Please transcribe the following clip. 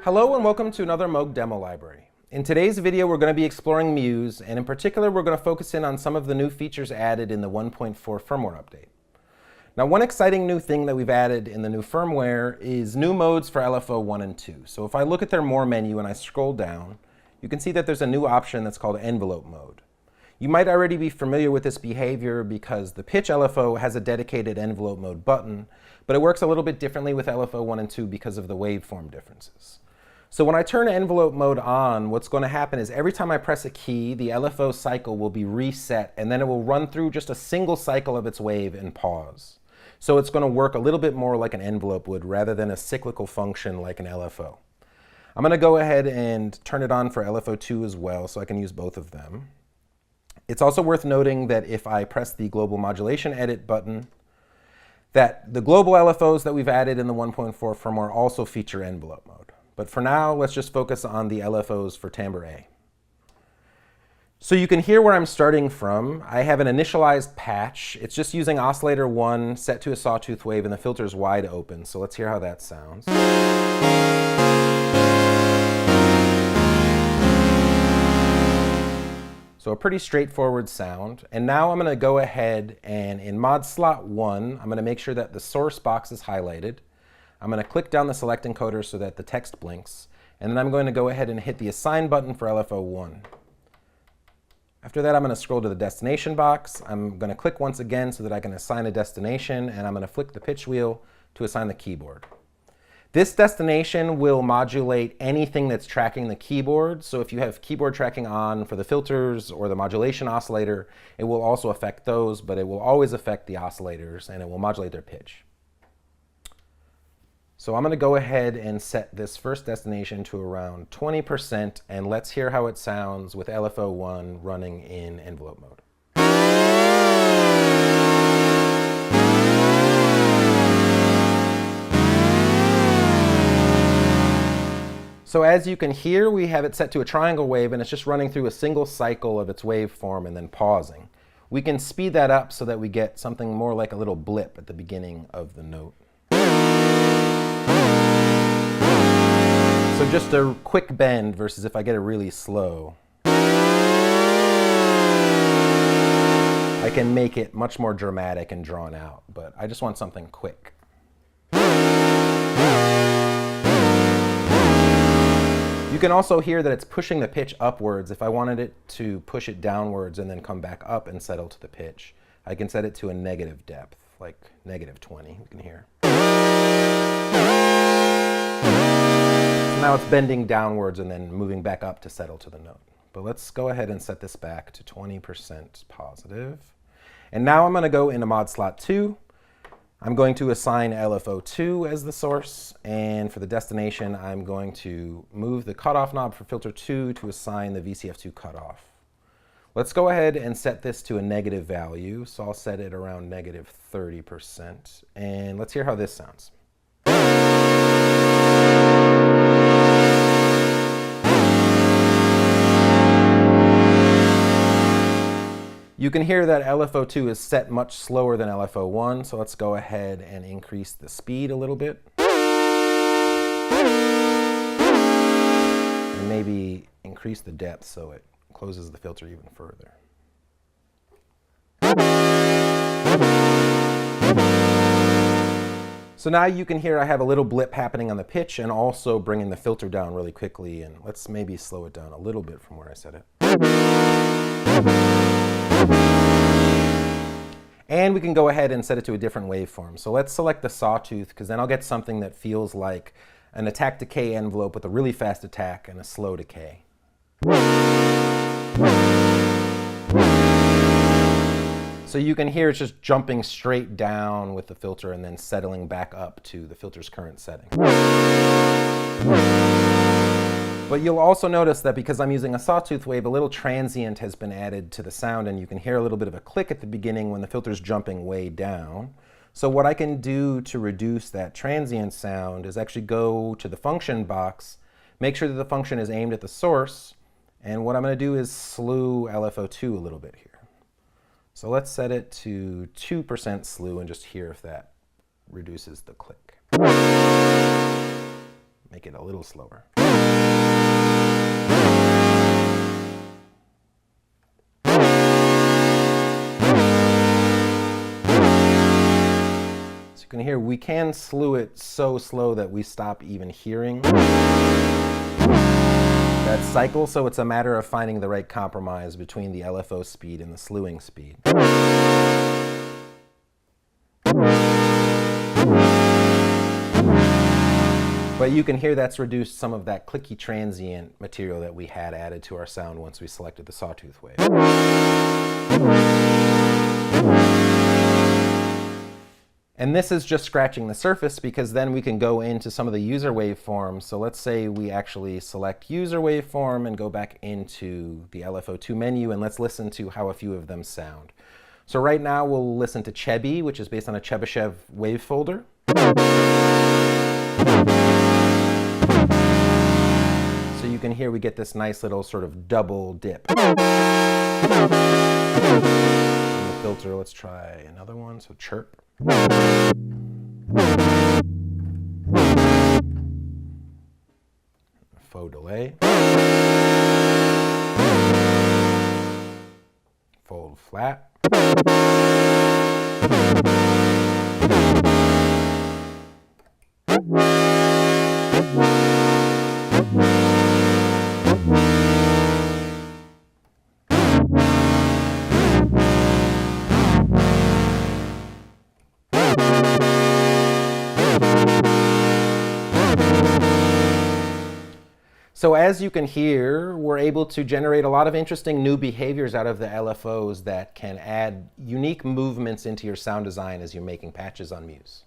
Hello and welcome to another MOOG demo library. In today's video we're going to be exploring Muse, and in particular we're going to focus in on some of the new features added in the 1.4 firmware update. Now, one exciting new thing that we've added in the new firmware is new modes for LFO 1 and 2. So if I look at their More menu and I scroll down, you can see that there's a new option that's called Envelope Mode. You might already be familiar with this behavior because the pitch LFO has a dedicated Envelope Mode button, but it works a little bit differently with LFO 1 and 2 because of the waveform differences. So when I turn Envelope Mode on, what's going to happen is every time I press a key, the LFO cycle will be reset, and then it will run through just a single cycle of its wave and pause. So it's going to work a little bit more like an envelope would rather than a cyclical function like an LFO. I'm going to go ahead and turn it on for LFO 2 as well, so I can use both of them. It's also worth noting that if I press the Global Modulation Edit button, that the global LFOs that we've added in the 1.4 firmware also feature Envelope Mode. But for now, let's just focus on the LFOs for timbre A. So you can hear where I'm starting from. I have an initialized patch. It's just using oscillator 1 set to a sawtooth wave, and the filter is wide open. So let's hear how that sounds. So a pretty straightforward sound. And now I'm going to go ahead and in mod slot 1, I'm going to make sure that the source box is highlighted. I'm going to click down the select encoder so that the text blinks, and then I'm going to go ahead and hit the assign button for LFO 1. After that, I'm going to scroll to the destination box. I'm going to click once again so that I can assign a destination, and I'm going to flick the pitch wheel to assign the keyboard. This destination will modulate anything that's tracking the keyboard, so if you have keyboard tracking on for the filters or the modulation oscillator, it will also affect those, but it will always affect the oscillators, and it will modulate their pitch. So I'm going to go ahead and set this first destination to around 20%, and let's hear how it sounds with LFO 1 running in envelope mode. So as you can hear, we have it set to a triangle wave, and it's just running through a single cycle of its waveform and then pausing. We can speed that up so that we get something more like a little blip at the beginning of the note. So just a quick bend versus if I get it really slow. I can make it much more dramatic and drawn out, but I just want something quick. You can also hear that it's pushing the pitch upwards. If I wanted it to push it downwards and then come back up and settle to the pitch, I can set it to a negative depth, like -20, you can hear. Now it's bending downwards and then moving back up to settle to the note. But let's go ahead and set this back to 20% positive. And now I'm going to go into mod slot 2. I'm going to assign LFO 2 as the source, and for the destination I'm going to move the cutoff knob for filter 2 to assign the VCF2 cutoff. Let's go ahead and set this to a negative value, so I'll set it around -30%, and let's hear how this sounds. You can hear that LFO 2 is set much slower than LFO 1, so let's go ahead and increase the speed a little bit. And maybe increase the depth so it closes the filter even further. So now you can hear I have a little blip happening on the pitch and also bringing the filter down really quickly, and let's maybe slow it down a little bit from where I set it. And we can go ahead and set it to a different waveform. So let's select the sawtooth, because then I'll get something that feels like an attack decay envelope with a really fast attack and a slow decay. So you can hear it's just jumping straight down with the filter and then settling back up to the filter's current setting. But you'll also notice that because I'm using a sawtooth wave, a little transient has been added to the sound, and you can hear a little bit of a click at the beginning when the filter's jumping way down. So what I can do to reduce that transient sound is actually go to the function box, make sure that the function is aimed at the source, and what I'm going to do is slew LFO 2 a little bit here. So let's set it to 2% slew and just hear if that reduces the click. make it a little slower. So you can hear we can slew it so slow that we stop even hearing that cycle, so it's a matter of finding the right compromise between the LFO speed and the slewing speed. But you can hear that's reduced some of that clicky transient material that we had added to our sound once we selected the sawtooth wave. And this is just scratching the surface, because then we can go into some of the user waveforms. So let's say we actually select user waveform and go back into the LFO2 menu, and let's listen to how a few of them sound. So right now we'll listen to Chebby, which is based on a Chebyshev wave folder. So you can hear we get this nice little sort of double dip. In the filter, let's try another one, so chirp. Faux delay. Fold flat. So as you can hear, we're able to generate a lot of interesting new behaviors out of the LFOs that can add unique movements into your sound design as you're making patches on Muse.